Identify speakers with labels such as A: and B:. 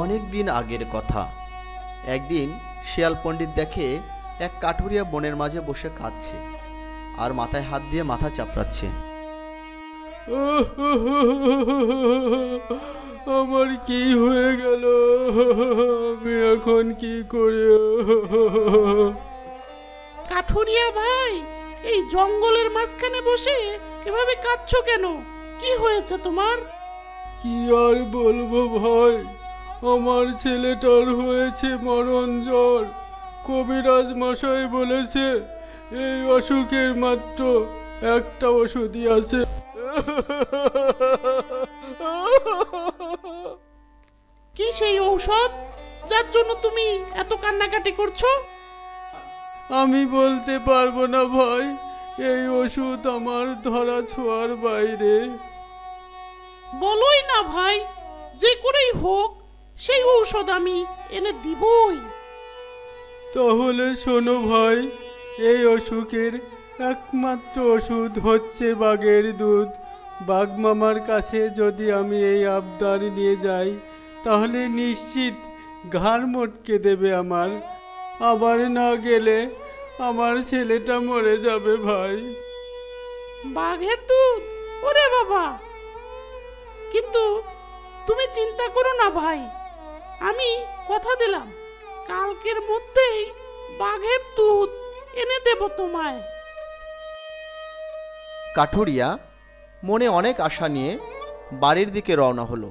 A: অনেক দিন আগের কথা। একদিন শিয়াল পণ্ডিত দেখে এক কাঠুরিয়া বনের মাঝে বসে কাঁদছে আর মাথায় হাত দিয়ে মাথা চাপড়াচ্ছে।
B: আমার কি হয়ে গেল, আমি এখন কি করে?
C: কাঠুরিয়া ভাই, এই জঙ্গলের মাঝখানে বসে এভাবে কাঁদছো কেন? কি হয়েছে তোমার?
B: কি আর বলবো ভাই, আমার ছেলেটার হয়েছে মরণ জ্বর। কবিরাজ মশাই বলেছে এই অসুখের মাত্র একটা ওষুধই আছে।
C: কি সেই ঔষধ যার জন্য তুমি এত কান্নাকাটি করছো?
B: আমি বলতে পারবো না ভাই, এই ওষুধ আমার ধরা ছোঁয়ার বাইরে।
C: বলোই না ভাই, যে করেই হোক সেই ঔষধ আমি এনে দিবই।
B: তাহলে শোনো ভাই, এই অসুখের একমাত্র ওষুধ হচ্ছে বাঘের দুধ। বাঘ মামার কাছে যদি আমি এই আবদার নিয়ে যাই, তাহলে নিশ্চিত ঘাড় মটকে দেবে আমার। আবার না গেলে আমার ছেলেটা মরে যাবে ভাই।
C: বাঘের দুধ? ওরে বাবা! কিন্তু তুমি চিন্তা করো না ভাই, আমি কথা দিলাম কালকের মধ্যেই বাঘের দুধ এনে দেব তোমায়।
A: কাঠুরিয়া মনে অনেক আশা নিয়ে বাড়ির দিকে রওনা হলো।